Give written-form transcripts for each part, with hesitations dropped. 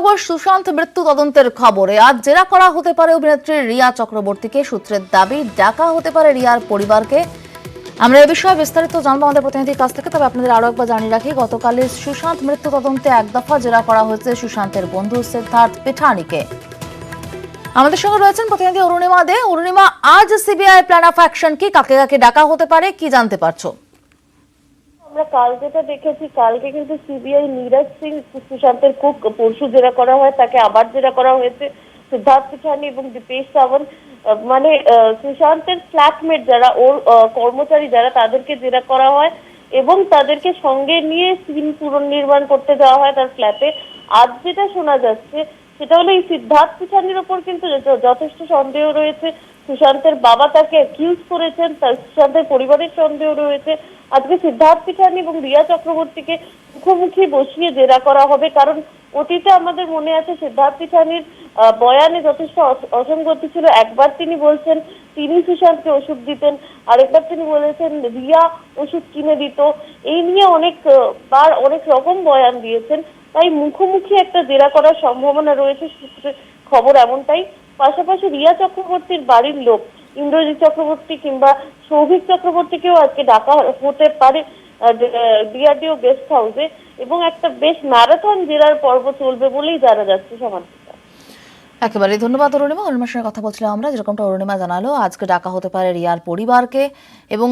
খবর সুশান্ত মৃত্যু তদন্তের খবরে আজ জেরা করা হতে পারে অভিনেত্রী রিয়া চক্রবর্তীকে। সূত্রের দাবি ডাকা হতে পারে রিয়ার পরিবারকে। আমরা এই বিষয়ে বিস্তারিত জানবো আমাদের প্রতিনিধির কাছ থেকে। তবে আপনাদের আরো একবার জানিয়ে রাখি, গতকাল সুশান্ত মৃত্যু তদন্তে এক দফা জেরা করা হয়েছে সুশান্তের বন্ধু সিদ্ধার্থ পিঠানিকে। আমাদের সঙ্গে রয়েছেন প্রতিনিধি অরুণিমা দে। অরুণিমা, আজ সিবিআই প্ল্যান অফ অ্যাকশন কি, কাকে কাকে ডাকা হতে পারে, কি জানতে পারছো? আমরা কাল যেটা দেখেছি, কালকে কিন্তু সিবিআই নীরজ সিং সুশান্তের খুব পরশু জেরা করা হয়, তাকে আবার জেরা করা হয়েছে। সিদ্ধার্থ পিঠানি এবং দীপেশ সাওয়ন্ত মানে সুশান্তের ফ্ল্যাটমেট যারা, ওর কর্মচারী যারা, তাদেরকে জেরা করা হয় এবং তাদেরকে সঙ্গে নিয়ে সিন পুনর্নির্মাণ করতে দেওয়া হয় তার ফ্ল্যাটে। আজ যেটা শোনা যাচ্ছে সেটা হলো এই সিদ্ধার্থ পিঠানির ওপর কিন্তু যথেষ্ট সন্দেহ রয়েছে। সুশান্তের বাবা তাকে অ্যাকিউজ করেছেন, সুশান্তের পরিবারের সন্দেহ রয়েছে। আজকে সিদ্ধার্থ পিঠানি এবং রিয়া চক্রবর্তীকে মুখোমুখি বসিয়ে জেরা করা হবে, কারণ অতীতে আমাদের মনে আছে সিদ্ধার্থ পিঠানির বয়ানে যথেষ্ট অসঙ্গতি ছিল। একবার তিনি বলছেন তিনি সুশান্তকে ওষুধ দিতেন, আরেকবার তিনি বলেছেন রিয়া ওষুধ কিনে দিত। এই নিয়ে অনেকবার অনেক রকম বয়ান দিয়েছেন। তাই মুখোমুখি একটা জেরা করার সম্ভাবনা রয়েছে, খবর এমনটাই। পাশাপাশি রিয়া চক্রবর্তীর বাড়ির লোক ইন্দ্রজিৎ চক্রবর্তী কিংবা সৌভিক চক্রবর্তীকেও আজকে ডাকা হতে পারে ডিআরডিও গেস্ট হাউসে, এবং একটা বেশ ম্যারাথন জেরার পর্ব চলবে বলেই জানা যাচ্ছে। সমান্তিকা, একেবারে ধন্যবাদ অরুণিমা। অরুণিমার সঙ্গে কথা বলছিলাম আমরা, যেরকমটা অরুণিমা জানালো, আজকে ডাকা হতে পারে রিয়ার পরিবারকে এবং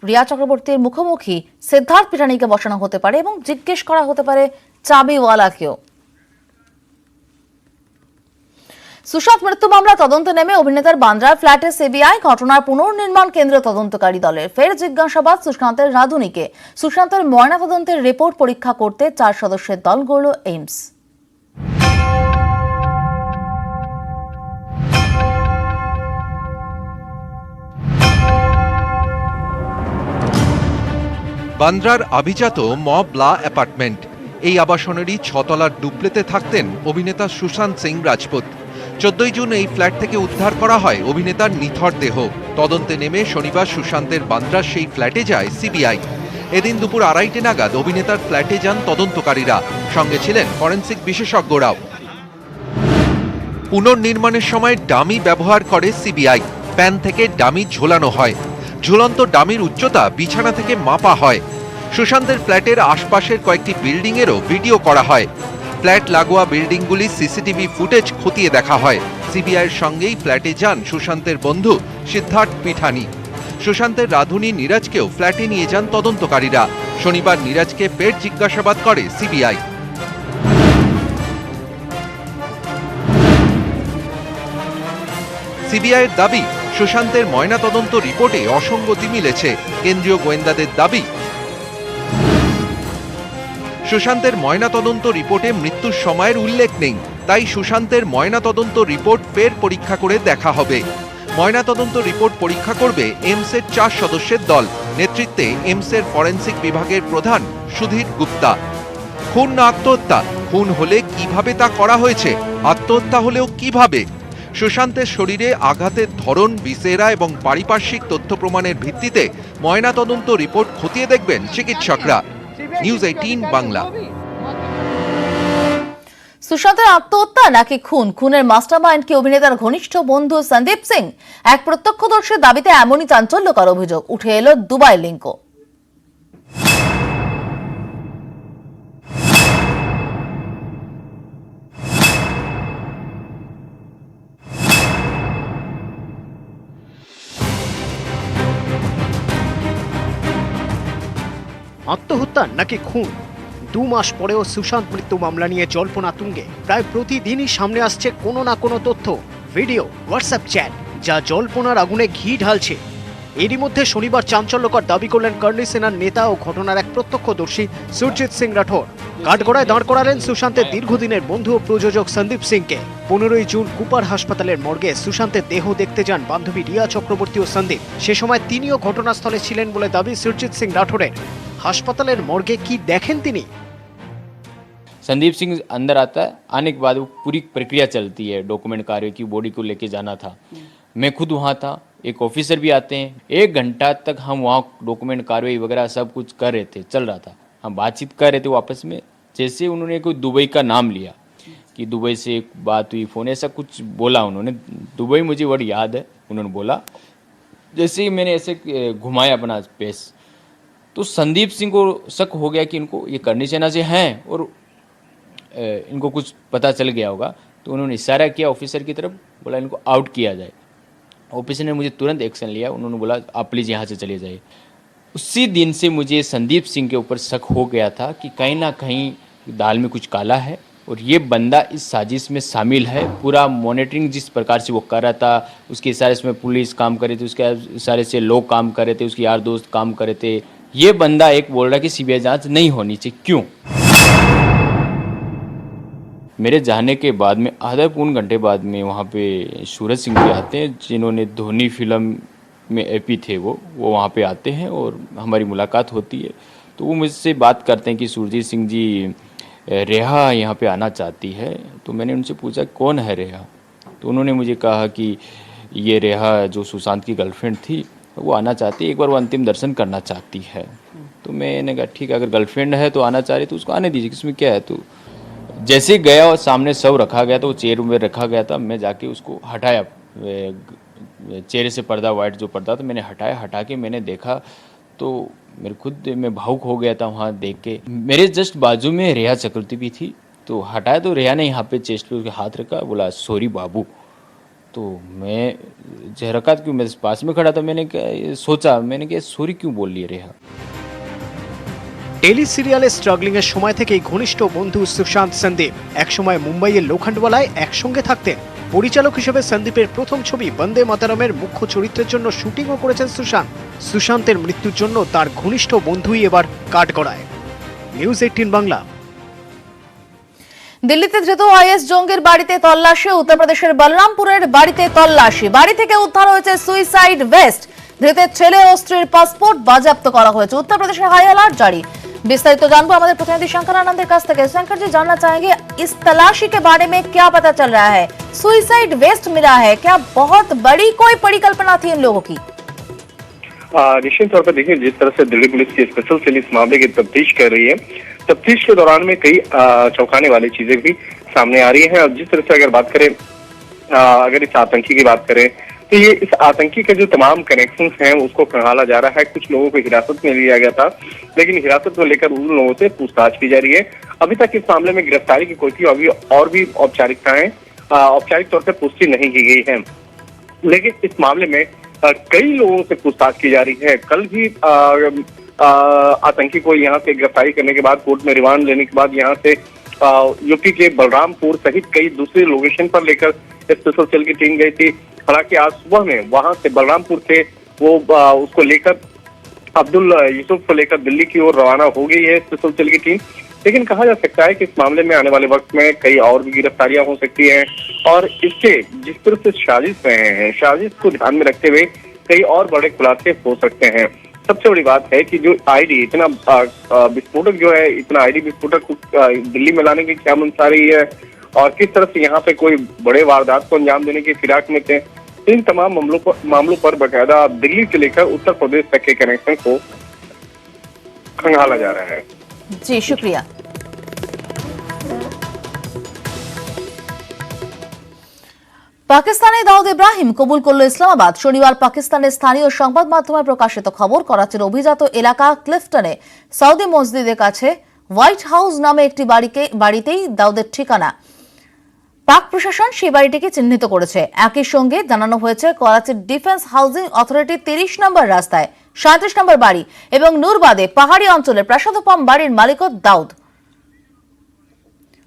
রিয়া চক্রবর্তীর মুখোমুখি সিদ্ধার্থ পিঠানিকে বসানো হতে পারে এবং জিজ্ঞেস করা হতে পারে চাবিওয়ালাকেও। সুশান্ত মৃত্যু মামলা তদন্তে নেমে অভিনেতার বান্দ্রার ফ্ল্যাটে সিবিআই। ঘটনার পুনর্নির্মাণ কেন্দ্রীয় তদন্তকারী দলের ফের জিজ্ঞাসাবাদ সুশান্তের রাঁধুনিকে। সুশান্তের ময়নাতদন্তের রিপোর্ট পরীক্ষা করতে 4 সদস্যের দল গড়ল এইমস। বান্দ্রার আভিজাত মবলা অ্যাপার্টমেন্ট, এই আবাসনেরই 6 তলার ডুপ্লেতে থাকতেন অভিনেতা সুশান্ত সিং রাজপুত। 14 জুন এই ফ্ল্যাট থেকে উদ্ধার করা হয় অভিনেতার নিথর দেহ। তদন্তে নেমে শনিবার সুশান্তের বান্দ্রার সেই ফ্ল্যাটে যায় সিবিআই। এদিন দুপুর 2:30 নাগাদ অভিনেতার ফ্ল্যাটে যান তদন্তকারীরা, সঙ্গে ছিলেন ফরেনসিক বিশেষজ্ঞরাও। পুনর্নির্মাণের সময় ডামি ব্যবহার করে সিবিআই। প্যান থেকে ডামি ঝোলানো হয়, ঝুলন্ত ডামির উচ্চতা বিছানা থেকে মাপা হয়। সুশান্তের ফ্ল্যাটের আশপাশের কয়েকটি বিল্ডিংয়েরও ভিডিও করা হয়। ফ্ল্যাট লাগোয়া বিল্ডিংগুলি সিসিটিভি ফুটেজ খতিয়ে দেখা হয়। সিবিআইয়ের সঙ্গেই ফ্ল্যাটে যান সুশান্তের বন্ধু সিদ্ধার্থ পিঠানি। সুশান্তের রাঁধুনি নীরজকেও ফ্ল্যাটে নিয়ে যান তদন্তকারীরা। শনিবার নীরজকে ফের জিজ্ঞাসাবাদ করে সিবিআই। সিবিআইয়ের দাবি, সুশান্তের ময়নাতদন্ত রিপোর্টে অসঙ্গতি মিলেছে। কেন্দ্রীয় গোয়েন্দাদের দাবি, সুশান্তের ময়নাতদন্ত রিপোর্টে মৃত্যুর সময়ের উল্লেখ নেই, তাই সুশান্তের ময়নাতদন্ত রিপোর্ট ফের পরীক্ষা করে দেখা হবে। ময়নাতদন্ত রিপোর্ট পরীক্ষা করবে এইমসের 4 সদস্যের দল, নেতৃত্বে এইমসের ফরেনসিক বিভাগের প্রধান সুধীর গুপ্তা। খুন না আত্মহত্যা? খুন হলে কিভাবে তা করা হয়েছে, আত্মহত্যা হলেও কিভাবে? সুশান্তের শরীরে আঘাতের ধরন, বিসেরা এবং পারিপার্শ্বিক তথ্য প্রমাণের ভিত্তিতে ময়নাতদন্ত রিপোর্ট খতিয়ে দেখবেন চিকিৎসকরা। নিউজ 18 বাংলা। সুশান্তের আত্মহত্যা নাকি খুন? খুনের মাস্টারমাইন্ড কি অভিনেতার ঘনিষ্ঠ বন্ধু সন্দীপ সিং? এক প্রত্যক্ষদর্শীর দাবিতে এমনই চাঞ্চল্যকর অভিযোগ উঠে এলো দুবাই লিঙ্কও। আত্মহত্যা নাকি খুন? 2 মাস পরেও সুশান্ত মৃত্যু মামলা নিয়ে জল্পনা তুঙ্গে। প্রায় প্রতিদিনই সামনে আসছে কোনো না কোনো তথ্য, ভিডিও, হোয়াটসঅ্যাপ চ্যাট, যা জল্পনার আগুনে ঘি ঢালছে। এরই মধ্যে শনিবার চাঞ্চল্যকর দাবি করলেন কর্ণী সেনার নেতা ও ঘটনার এক প্রত্যক্ষদর্শী সুরজিৎ সিং রাঠোর। কাঠগড়ায় দাঁড় করালেন সুশান্তের দীর্ঘদিনের বন্ধু ও প্রযোজক সন্দীপ সিংকে। 15 জুন কুপার হাসপাতালের মর্গে সুশান্তের দেহ দেখতে যান বান্ধবী রিয়া চক্রবর্তী ও সন্দীপ। সে সময় তিনিও ঘটনাস্থলে ছিলেন বলে দাবি সুরজিৎ সিং রাঠোরের। হাসপাতালের মর্গে কি দেখেন তিনি? संदीप सिंह अंदर आता है, आने के बाद वो पूरी प्रक्रिया चलती है, डॉक्यूमेंट कार्य की, बॉडी को लेके जाना था। मैं खुद वहाँ था, एक ऑफिसर भी आते हैं। 1 घंटा तक हम वहाँ डॉक्यूमेंट कार्रवाई वगैरह सब कुछ कर रहे थे, चल रहा था। हम बातचीत कर रहे थे, वो आपस में जैसे उन्होंने कोई दुबई का नाम लिया कि दुबई से एक बात हुई, फ़ोन ऐसा कुछ बोला उन्होंने, दुबई मुझे वर्ड याद है, उन्होंने बोला। जैसे ही मैंने ऐसे घुमाया अपना पेस, तो संदीप सिंह को शक हो गया कि इनको ये करनी सेना से हैं और इनको कुछ पता चल गया होगा। तो उन्होंने इशारा किया ऑफिसर की तरफ, बोला इनको आउट किया जाए। ऑफिसर ने मुझे तुरंत एक्शन लिया, उन्होंने बोला आप प्लीज़ यहाँ से चले जाइए। उसी दिन से मुझे संदीप सिंह के ऊपर शक हो गया था कि कहीं ना कहीं दाल में कुछ काला है और ये बंदा इस साजिश में शामिल है। पूरा मॉनिटरिंग जिस प्रकार से वो कर रहा था, उसके इशारे से पुलिस काम कर रही थी, उसके इशारे से लोग काम कर रहे थे, उसके यार दोस्त काम कर रहे थे। ये बंदा एक बोल रहा कि सीबीआई जांच नहीं होनी चाहिए, क्यों? मेरे जाने के बाद में आधा पौन घंटे बाद में वहाँ पे सूरज सिंह जी आते हैं, जिन्होंने धोनी फिल्म में एपी थे, वो वहाँ पे आते हैं और हमारी मुलाकात होती है। तो वो मुझसे बात करते हैं कि सुरजीत सिंह जी, रेहा यहाँ पे आना चाहती है। तो मैंने उनसे पूछा कौन है रेहा? तो उन्होंने मुझे कहा कि ये रेहा जो सुशांत की गर्लफ्रेंड थी, वो आना चाहती है, एक बार वो अंतिम दर्शन करना चाहती है। तो मैंने कहा ठीक है, अगर गर्लफ्रेंड है तो आना चाह रही तो उसको आने दीजिए, इसमें क्या है। तो जैसे गया और सामने सब रखा गया, तो वो चेयर में रखा गया था, मैं जाके उसको हटाया, चेहरे से पर्दा, वाइट जो पर्दा था मैंने हटाया। हटा के मैंने देखा तो मेरे खुद मैं भावुक हो गया था वहाँ देख के। मेरे जस्ट बाजू में रेहा चक्रवर्ती भी थी। तो हटाया तो रेहा ने यहाँ पे चेस्ट पे उसके हाथ रखा, बोला सॉरी बाबू। तो मैं रखा क्यों, मेरे पास में खड़ा था, मैंने सोचा, मैंने कहा सॉरी क्यों बोल लिया रेहा। টেলি সিরিয়ালে স্ট্রাগলিং এর সময় থেকেই ঘনিষ্ঠ বন্ধু সুশান্ত সন্দীপ। একসময় মুম্বাইয়ের লোখণ্ডওয়ালায় একসঙ্গে থাকতেন। পরিচালক হিসেবে সন্দীপের প্রথম ছবি বন্দে মাতারমের মুখ্য চরিত্রের জন্য শুটিংও করেছেন সুশান্ত। সুশান্তের মৃত্যুর জন্য তার ঘনিষ্ঠ বন্ধুই এবার কাঠগড়ায়। নিউজ 18 বাংলা। দিল্লিতে ধৃত আইএস জঙ্গির বাড়িতে তল্লাশি, উত্তরপ্রদেশের বলরামপুরের বাড়িতে তল্লাশি। বাড়ি থেকে উদ্ধার হয়েছে সুইসাইড ভেস্ট। ধৃতের ছেলে ও স্ত্রীর পাসপোর্ট বাজেয়াপ্ত করা হয়েছে। उत्तर हाई अलर्ट जारी। विस्तारित जानबो हमारे प्रतिनिधि शंकर आनंद के पास। शंकर जी, जानना चाहेंगे इस तलाशी के बारे में क्या पता चल रहा है? सुइसाइड वेस्ट मिला है, क्या बहुत बड़ी कोई परिकल्पना थी इन लोगों की? निश्चित तौर पर देखिए, जिस तरह से दिल्ली पुलिस की स्पेशल सेल इस मामले की तफ्तीश कर रही है, तफ्तीश के दौरान में कई चौंकाने वाली चीजें भी सामने आ रही हैं। और जिस तरह से अगर बात करें, अगर इस आतंकी की बात करें, तो ये इस आतंकी के जो तमाम कनेक्शंस हैं उसको खंगाला जा रहा है। कुछ लोगों को हिरासत में लिया गया था, लेकिन हिरासत में लेकर उन लोगों से पूछताछ की जा रही है। अभी तक इस मामले में गिरफ्तारी की कोई अभी और भी औपचारिकताएं, औपचारिक तौर पर पुष्टि नहीं की गई है, लेकिन इस मामले में कई लोगों से पूछताछ की जा रही है। कल भी आतंकी को यहाँ से गिरफ्तारी करने के बाद, कोर्ट में रिमांड लेने के बाद, यहाँ से यूपी के बलरामपुर सहित कई दूसरे लोकेशन पर लेकर स्पेशल सेल की टीम गई थी। हालांकि आज सुबह में वहां से बलरामपुर से वो उसको लेकर, अब्दुल यूसुफ को लेकर दिल्ली की ओर रवाना हो गई है स्पेशल सेल की टीम। लेकिन कहा जा सकता है कि इस मामले में आने वाले वक्त में कई और भी गिरफ्तारियां हो सकती हैं। और इसके जिस तरह से साजिश रहे हैं, साजिश को ध्यान में रखते हुए कई और बड़े खुलासे हो सकते हैं। सबसे बड़ी बात है कि जो आईडी इतना विस्फोटक जो है, इतना आईडी विस्फोटक दिल्ली में लाने की क्या मंशा रही है और किस तरह से यहाँ पे कोई बड़े वारदात को अंजाम देने की फिराक में थे, इन तमाम मामलों पर बकायदा दिल्ली से लेकर उत्तर प्रदेश तक के कनेक्शन को खंगाला जा रहा है। जी शुक्रिया। পাকিস্তানে দাউদ ইব্রাহিম কবুল করল ইসলামাবাদ। শনিবার পাকিস্তানের স্থানীয় সংবাদ মাধ্যমে প্রকাশিত খবর, করাচির অভিজাত এলাকা ক্লিফটনে সৌদি মসজিদের কাছে হোয়াইট হাউস নামে একটি বাড়িতেই দাউদের ঠিকানা। পাক প্রশাসন সেই বাড়িটিকে চিহ্নিত করেছে। একই সঙ্গে জানানো হয়েছে করাচির ডিফেন্স হাউজিং অথরিটির 30 নম্বর রাস্তায় 37 নম্বর বাড়ি এবং নুরবাদে পাহাড়ি অঞ্চলের প্রাসাদোপম বাড়ির মালিক দাউদ।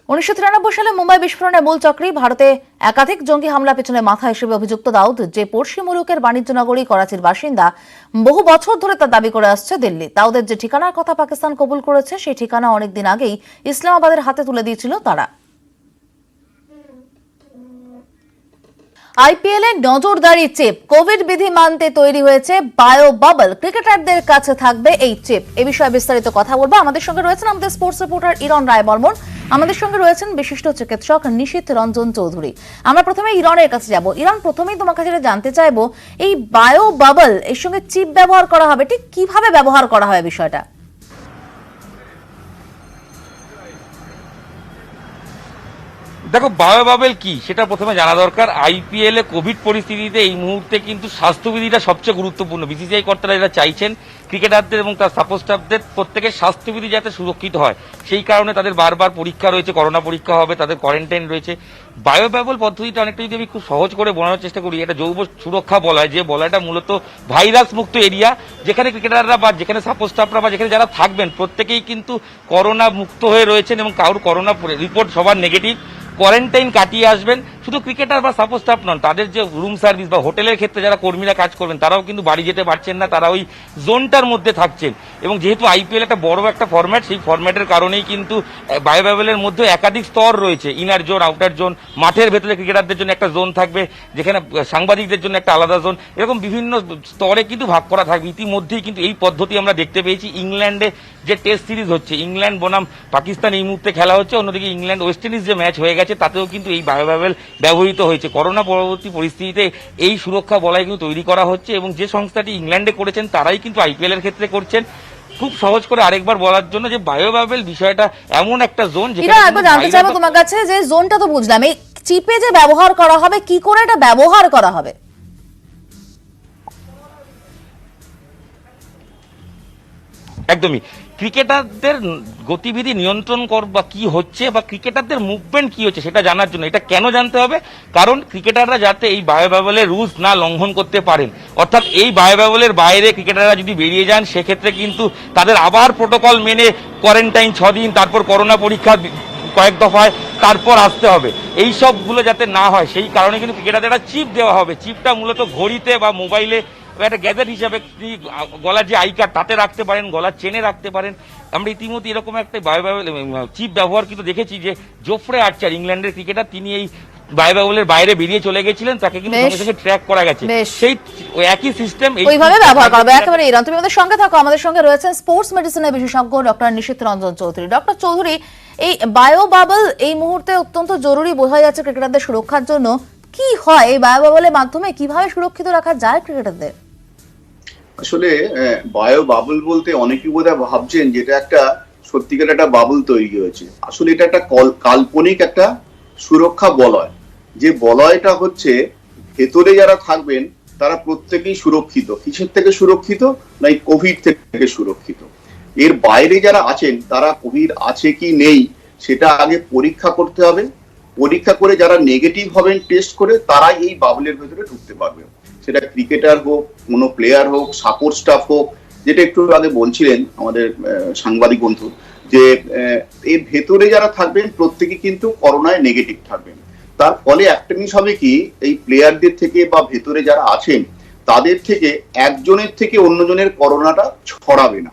1993 সালে মুম্বাই বিস্ফোরণের মূল চক্রী, ভারতে একাধিক জঙ্গি হামলা পেছনে মাথা হিসেবে অভিযুক্ত দাউদ, যে পড়শি মুলুকের বাণিজ্য নগরী করাচির বাসিন্দা, বহু বছর ধরে তার দাবি করে আসছে দিল্লি। দাউদের যে ঠিকানার কথা পাকিস্তান কবুল করেছে, সেই ঠিকানা অনেকদিন আগেই ইসলামাবাদের হাতে তুলে দিয়েছিল তারা। আইপিএল এ নজরদারি চিপ, কোভিড বিধি মানতে তৈরি হয়েছে বায়ো বাবল। ক্রিকেটারদের কাছে থাকবে এই চিপ। এ বিষয়ে বিস্তারিত কথা বলবো। আমাদের সঙ্গে রয়েছেন আমাদের স্পোর্টস রিপোর্টার ইরন রায় বর্মন, আমাদের সঙ্গে রয়েছেন বিশিষ্ট চিকিৎসক নিশীথ রঞ্জন চৌধুরী। আমরা প্রথমে ইরনের কাছে যাব। ইরন, প্রথমেই তোমার কাছে জানতে চাইবো, এই বায়ো বাবল এর সঙ্গে চিপ ব্যবহার করা হবে, ঠিক কিভাবে ব্যবহার করা হয় বিষয়টা? দেখো বায়ো বাবেল কি সেটা প্রথমে জানা দরকার। আইপিএল এ কোভিড পরিস্থিতিতে এই মুহূর্তে কিন্তু স্বাস্থ্যবিধিটা সবচেয়ে গুরুত্বপূর্ণ। বিসিসিআই কর্তারা এরা চাইছেন ক্রিকেটারদের এবং তার সাপোর্ট স্টাফদের প্রত্যেকের স্বাস্থ্যবিধি যাতে সুরক্ষিত হয়, সেই কারণে তাদের বারবার পরীক্ষা রয়েছে, করোনা পরীক্ষা হবে, তাদের কোয়ারেন্টাইন রয়েছে। বায়ো বাবেল পদ্ধতিটা অনেকটা যদি আমি খুব সহজ করে বোঝানোর চেষ্টা করি, এটা জৈব সুরক্ষা বলয়, যে বলয়টা মূলত ভাইরাস মুক্ত এরিয়া, যেখানে ক্রিকেটাররা বা যেখানে সাপোর্ট স্টাফরা বা যেখানে যারা থাকবেন প্রত্যেকেই কিন্তু করোনা মুক্ত হয়ে রয়েছেন এবং কারোর করোনা রিপোর্ট সবার নেগেটিভ। কোয়ারেন্টাইন কাটিয়ে আসবেন। শুধু ক্রিকেটার বা সাপোর্ট স্টাফ নন, তাদের যে রুম সার্ভিস বা হোটেলের ক্ষেত্রে যারা কর্মীরা কাজ করবেন তারাও কিন্তু বাড়ি যেতে পারছেন না, তারা ওই জোনটার মধ্যে থাকছেন। এবং যেহেতু আইপিএল একটা বড় একটা ফরম্যাট, সেই ফরম্যাটের কারণেই কিন্তু বায়ো বাবেলের মধ্যে একাধিক স্তর রয়েছে, ইনার জোন, আউটার জোন, মাঠের ভেতরে ক্রিকেটারদের জন্য একটা জোন থাকবে, যেখানে সাংবাদিকদের জন্য একটা আলাদা জোন, এরকম বিভিন্ন স্তরে কিন্তু ভাগ করা থাকবে। ইতিমধ্যেই কিন্তু এই পদ্ধতি আমরা দেখতে পেয়েছি ইংল্যান্ডে যে টেস্ট সিরিজ হচ্ছে, ইংল্যান্ড বনাম পাকিস্তান এই মুহূর্তে খেলা হচ্ছে, অন্যদিকে ইংল্যান্ড ওয়েস্ট ইন্ডিজ যে ম্যাচ হয়ে গেছে তাতেও কিন্তু এই বায়ো বাবেল ব্যবহৃত হয়েছে। করোনা পরবর্তী পরিস্থিতিতে এই সুরক্ষা বলয় কিন্তু তৈরি করা হচ্ছে এবং যে সংস্থাটি ইংল্যান্ডে করেছেন তারাই কিন্তু আইপিএল এর ক্ষেত্রে করছেন। খুব সহজ করে আরেকবার বলার জন্য যে বায়ো বাবেল বিষয়টা এমন একটা জোন যেটা একবার জানতে চাইবো তোমার কাছে, যে জোনটা তো বুঝলাম, এই চিপে যে ব্যবহার করা হবে, কি করে এটা ব্যবহার করা হবে? একদমই ক্রিকেটারদের গতিবিধি নিয়ন্ত্রণ বা কি হচ্ছে বা ক্রিকেটারদের মুভমেন্ট কি হচ্ছে সেটা জানার জন্য। এটা কেন জানতে হবে? কারণ ক্রিকেটাররা যাতে এই বায়ো বাবেলের রুলস না লঙ্ঘন করতে পারেন, অর্থাৎ এই বায়ো বাবেলের বাইরে ক্রিকেটাররা যদি বেরিয়ে যান সেক্ষেত্রে কিন্তু তাদের আবার প্রোটোকল মেনে কোয়ারেন্টাইন 6 দিন, তারপর করোনা পরীক্ষা কয়েক দফায়, তারপর আসতে হবে। এই সবগুলো যাতে না হয় সেই কারণে কিন্তু ক্রিকেটারদের একটা চিপ দেওয়া হবে। চিপটা মূলত ঘড়িতে বা মোবাইলে একটা গ্যাজেট হিসাবে গলার যে আই কার্ড তাতে রাখতে পারেন, গলার চেনে রাখতে পারেন। আমরা ইতিমধ্যে এরকম একটা বায়ো বাবেল চিপ ব্যবহার কিন্তু দেখেছি, যে জোফ্রে আর্চার ইংল্যান্ডের ক্রিকেটার, তিনি এই বায়ো বাবেলের বাইরে বেরিয়ে চলে গেছিলেন, তাকে কিন্তু সঙ্গে সঙ্গে ট্র্যাক করা গেছে। সেই একই সিস্টেম ওইভাবে ব্যবহার করবে একেবারে। ইরান, তুমি আমাদের সঙ্গে থাকো। আমাদের সঙ্গে রয়েছেন স্পোর্টস মেডিসিনের বিশেষজ্ঞ ডক্টর নিশীথ রঞ্জন চৌধুরী। ডক্টর চৌধুরী, এই বায়ো বাবল এই মুহূর্তে অত্যন্ত জরুরি বোঝা যাচ্ছে ক্রিকেটারদের সুরক্ষার জন্য। কি হয় এই বায়ো বাবলের মাধ্যমে, কিভাবে সুরক্ষিত রাখা যায় ক্রিকেটারদের? আসলে বায়ো বাবল বলতে অনেকেই বোধহয় ভাবছেন যেটা একটা সত্যিকার একটা বাবল তৈরি হয়েছে। আসলে এটা একটা কাল্পনিক একটা সুরক্ষা বলয়, যে বলয়টা হচ্ছে ভেতরে যারা থাকবেন তারা প্রত্যেকেই সুরক্ষিত। কিসের থেকে সুরক্ষিত? না এই কোভিড থেকে সুরক্ষিত। এর বাইরে যারা আছেন তারা কোভিড আছে কি নেই সেটা আগে পরীক্ষা করতে হবে। পরীক্ষা করে যারা নেগেটিভ হবেন টেস্ট করে, তারাই এই বাবলের ভেতরে ঢুকতে পারবে। সেটা ক্রিকেটার হোক, কোনো প্লেয়ার হোক, সাপোর্ট স্টাফ হোক, যেটা একটু আগে বলছিলেন আমাদের সাংবাদিক বন্ধু, যে এর ভেতরে যারা থাকবেন প্রত্যেকে কিন্তু করোনায় নেগেটিভ থাকবেন। তার ফলে একটা জিনিস হবে কি, এই প্লেয়ারদের থেকে বা ভেতরে যারা আছেন তাদের থেকে একজনের থেকে অন্যজনের করোনাটা ছড়াবে না,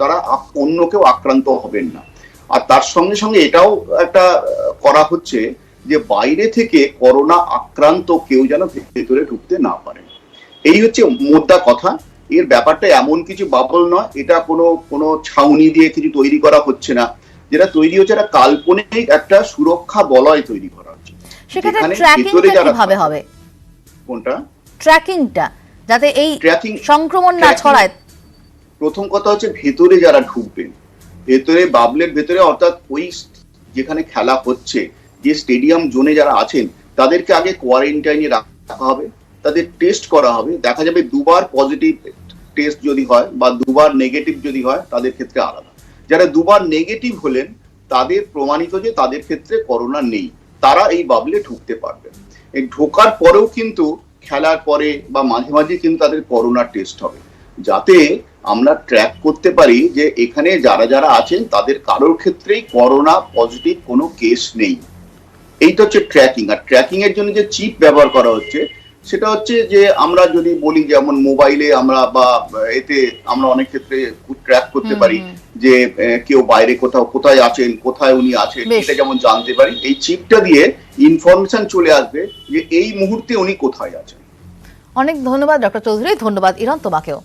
তারা অন্য কেউ আক্রান্ত হবেন না। আর তার সঙ্গে সঙ্গে এটাও একটা করা হচ্ছে যে বাইরে থেকে করোনা আক্রান্ত কেউ যেন ভেতরে ঢুকতে না পারে। এই হচ্ছে মোদ্দা কথা। এর ব্যাপারটা এমন কিছু বাবল নয়, এটা কোনো ছাউনি দিয়ে কিছু তৈরি করা হচ্ছে না। যেটা তৈরি হচ্ছে একটা কাল্পনিক একটা সুরক্ষা বলয় তৈরি করা হচ্ছে। সেক্ষেত্রে ট্র্যাকিংটা কিভাবে হবে? কোনটা? ট্র্যাকিংটা যাতে এই সংক্রমণ না ছড়ায়। প্রথম কথা হচ্ছে ভেতরে যারা ঢুকবেন, ভেতরে বাবলের ভেতরে, অর্থাৎ ওই যেখানে খেলা হচ্ছে যে স্টেডিয়াম জোনে যারা আছেন তাদেরকে আগে কোয়ারেন্টাইনে রাখা হবে, তাদের টেস্ট করা হবে। দেখা যাবে 2 বার পজিটিভ টেস্ট যদি হয় বা 2 বার নেগেটিভ যদি হয় তাদের ক্ষেত্রে আলাদা। যারা 2 বার নেগেটিভ হলেন তাদের প্রমাণিত যে তাদের ক্ষেত্রে করোনা নেই, তারা এই বাবলে ঢুকতে পারবে। এই ঢোকার পরেও কিন্তু খেলার পরে বা মাঝে মাঝে কিন্তু তাদের করোনা টেস্ট হবে, যাতে আমরা ট্র্যাক করতে পারি যে এখানে যারা যারা আছেন তাদের কারোর ক্ষেত্রেই করোনা পজিটিভ কোনো কেস নেই। এইটা হচ্ছে ট্র্যাকিং। আর ট্র্যাকিং এর জন্য যে চিপ ব্যবহার করা হচ্ছে সেটা হচ্ছে যে আমরা যদি বলি যেমন মোবাইলে আমরা বা এতে আমরা অনেক ক্ষেত্রে ট্র্যাক করতে পারি যে কেউ বাইরে কোথায় আছেন, কোথায় উনি আছেন, এটা যেমন জানতে পারি। এই চিপটা দিয়ে ইনফরমেশন চলে আসবে যে এই মুহূর্তে উনি কোথায় আছেন। অনেক ধন্যবাদ ডক্টর চৌধুরী। ধন্যবাদ ইরান তোমাকেও।